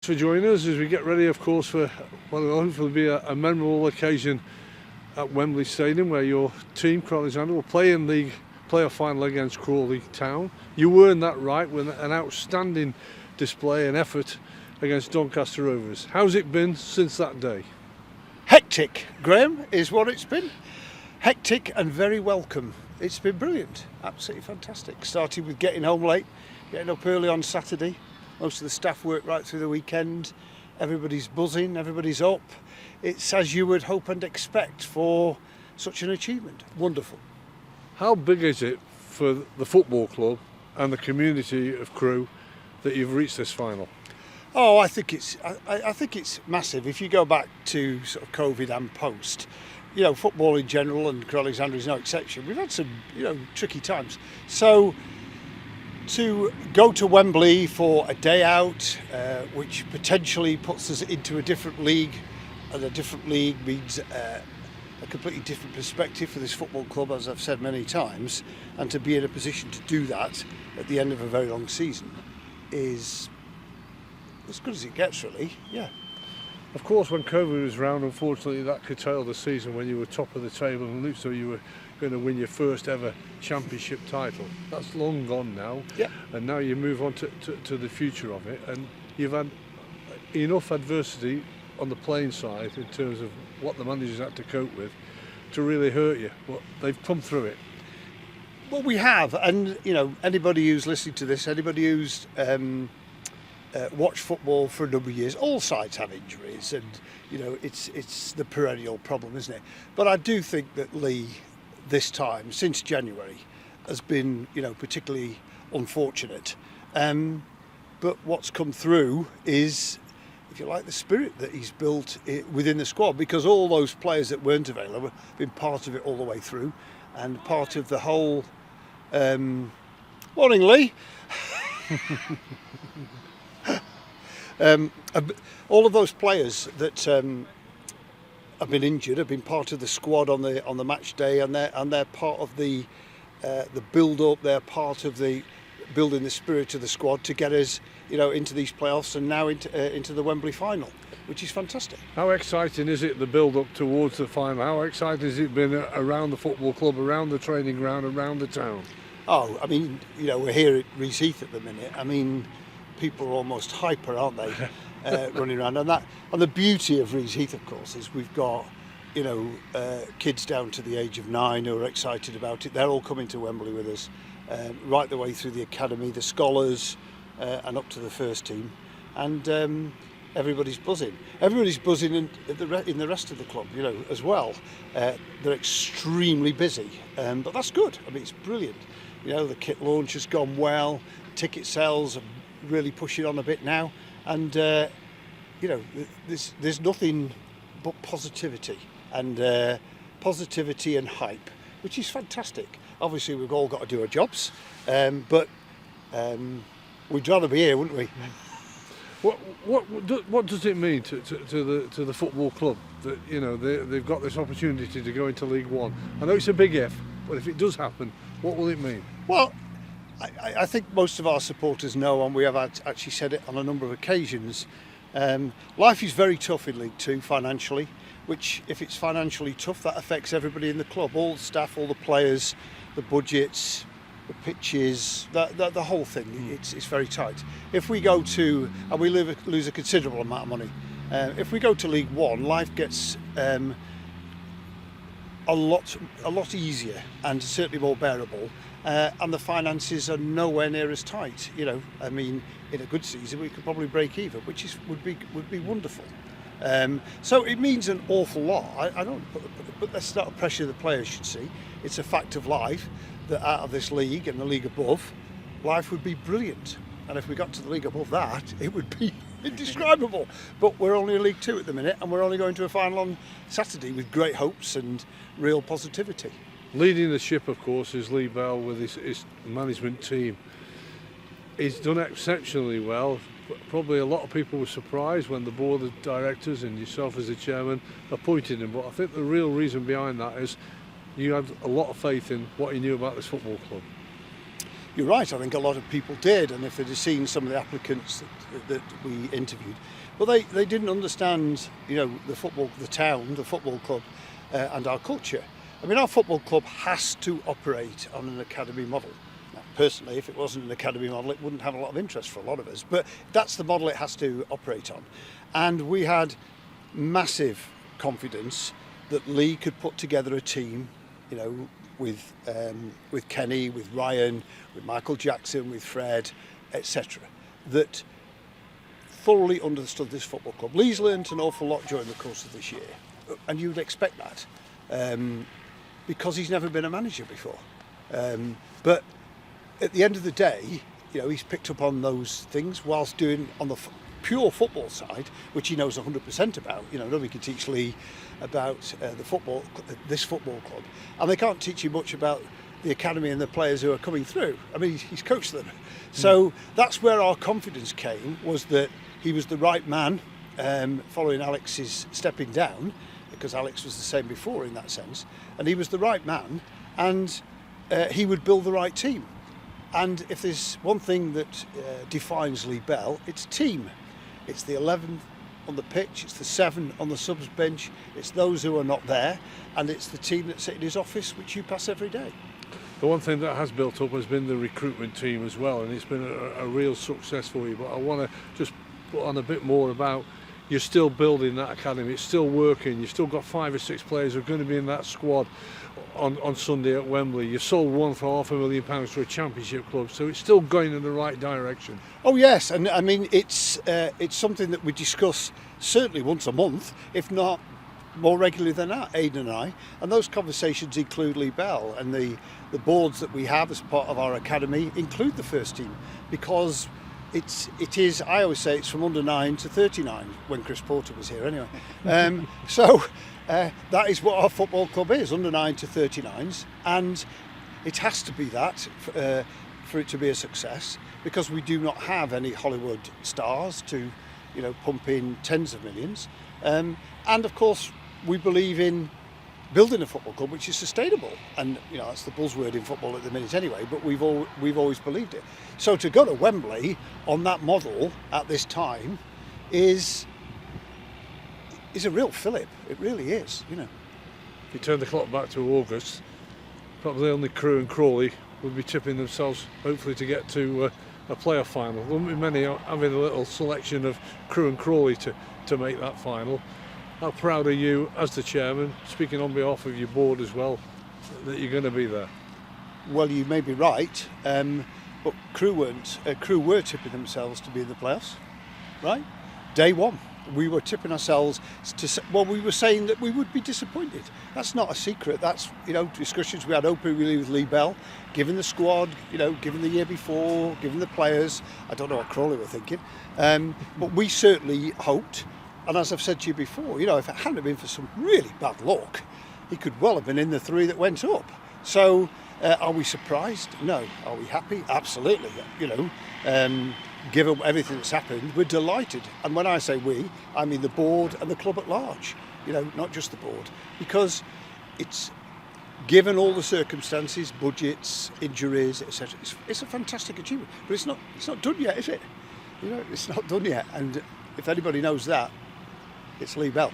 For joining us as we get ready, of course, for what will hopefully be a memorable occasion at Wembley Stadium, where your team, Crawley Alexandra, will play in the playoff final against Crawley Town. You earned that right with an outstanding display and effort against Doncaster Rovers. How's it been since that day? Hectic, Graham, is what it's been. Hectic and very welcome. It's been brilliant, absolutely fantastic. Started with getting home late, getting up early on Saturday. Most of the staff work right through the weekend. Everybody's buzzing, everybody's up. It's as you would hope and expect for such an achievement. Wonderful. How big is it for the football club and the community of Crewe that you've reached this final? Oh, I think it's massive. If you go back to sort of COVID and post, you know, football in general, and Crawley Alexandra is no exception. We've had some, tricky times. So to go to Wembley for a day out, which potentially puts us into a different league, and a different league means a completely different perspective for this football club, as I've said many times, and to be in a position to do that at the end of a very long season is as good as it gets, really. Yeah. Of course, when COVID was round, unfortunately, that curtailed the season when you were top of the table and looked so you were going to win your first ever championship title. That's long gone now. Yeah. And now you move on to the future of it, and you've had enough adversity on the playing side in terms of what the managers had to cope with to really hurt you. But they've come through it. Well, we have, and anybody who's listening to this, anybody who's watched football for a number of years, all sides have injuries, and it's the perennial problem, isn't it? But I do think that Lee, this time since January, has been particularly unfortunate. But what's come through is, if you like, the spirit that he's built within the squad, because all those players that weren't available have been part of it all the way through, and part of the whole. Morning, Lee. All of those players that have been injured have been part of the squad on the match day, and they're part of the build-up. They're part of the building the spirit of the squad to get us, into these playoffs and now into the Wembley final, which is fantastic. How exciting is it, the build-up towards the final? How exciting has it been around the football club, around the training ground, around the town? Oh, I mean, we're here at Rees Heath at the minute. I mean, people are almost hyper, aren't they, running around? And the beauty of Rees Heath, of course, is we've got, kids down to the age of 9 who are excited about it. They're all coming to Wembley with us, right the way through the academy, the scholars, and up to the first team. And everybody's buzzing. Everybody's buzzing in the rest of the club, as well. They're extremely busy, but that's good. I mean, it's brilliant. The kit launch has gone well. Ticket sales are really pushing on a bit now, and there's nothing but positivity and hype, which is fantastic. Obviously, we've all got to do our jobs, but we'd rather be here, wouldn't we? What does it mean to the football club that they've got this opportunity to go into League One? I know it's a big if, but if it does happen, what will it mean? Well, I think most of our supporters know, and we have actually said it on a number of occasions, life is very tough in League Two financially, which, if it's financially tough, that affects everybody in the club, all the staff, all the players, the budgets, the pitches, the whole thing. It's very tight. If we go to, and we lose a considerable amount of money, if we go to League One, life gets a lot easier and certainly more bearable, and the finances are nowhere near as tight. I mean, in a good season we could probably break even, which would be wonderful. So it means an awful lot. I don't but that's not a pressure the players should see. It's a fact of life that out of this league and the league above, life would be brilliant. And if we got to the league above that, it would be indescribable. But we're only in League Two at the minute, and we're only going to a final on Saturday with great hopes and real positivity. Leading the ship, of course, is Lee Bell with his management team. He's done exceptionally well. Probably a lot of people were surprised when the board of directors and yourself as the chairman appointed him, but I think the real reason behind that is you had a lot of faith in what he knew about this football club. you're right, I think a lot of people did, and if they'd have seen some of the applicants that we interviewed, well, they didn't understand, the town, the football club, and our culture. I mean, our football club has to operate on an academy model. Now, personally, if it wasn't an academy model, it wouldn't have a lot of interest for a lot of us, but that's the model it has to operate on. And we had massive confidence that Lee could put together a team, with Kenny, with Ryan, with Michael Jackson, with Fred, etc., that thoroughly understood this football club. Lee's learnt an awful lot during the course of this year, and you would expect that, because he's never been a manager before. But at the end of the day, he's picked up on those things whilst doing on the pure football side, which he knows 100% about. Nobody can teach Lee about this football club, and they can't teach you much about the academy and the players who are coming through. I mean, he's coached them. So that's where our confidence came, was that he was the right man, following Alex's stepping down, because Alex was the same before in that sense, and he was the right man, and he would build the right team. And if there's one thing that defines Lee Bell, it's team. It's the 11 on the pitch, it's the 7 on the subs bench, it's those who are not there, and it's the team that sit in his office, which you pass every day. The one thing that has built up has been the recruitment team as well, and it's been a real success for you. But I want to just put on a bit more about, you're still building that academy, it's still working, you've still got 5 or 6 players who are going to be in that squad on Sunday at Wembley. You sold one for £500,000 to a championship club, so it's still going in the right direction. Oh yes, and I mean it's something that we discuss certainly once a month, if not more regularly than that, Aidan and I, and those conversations include Lee Bell, and the boards that we have as part of our academy include the first team, because it is, I always say, it's from under 9 to 39 when Chris Porter was here anyway. So that is what our football club is, under 9 to 39s, and it has to be that for it to be a success, because we do not have any Hollywood stars to pump in tens of millions, and of course we believe in building a football club which is sustainable, and that's the buzzword in football at the minute anyway, but we've always believed it. So to go to Wembley on that model at this time is a real fillip. It really is. If you turn the clock back to August, probably only Crewe and Crawley would be tipping themselves hopefully to get to a playoff final. There wouldn't be many having a little selection of Crewe and Crawley to make that final. How proud are you as the chairman, speaking on behalf of your board as well, that you're going to be there? Well, you may be right, but Crewe weren't. Crewe were tipping themselves to be in the playoffs, right? Day one, we were tipping ourselves we were saying that we would be disappointed. That's not a secret. That's discussions we had openly with Lee Bell, given the squad, given the year before, given the players. I don't know what Crawley were thinking, but we certainly hoped. And as I've said to you before, if it hadn't been for some really bad luck, he could well have been in the 3 that went up. So are we surprised? No. Are we happy? Absolutely. Given everything that's happened, we're delighted. And when I say we, I mean the board and the club at large, not just the board. Because it's, given all the circumstances, budgets, injuries, etc., it's a fantastic achievement. But it's not done yet, is it? It's not done yet. And if anybody knows that, it's Lee Bell.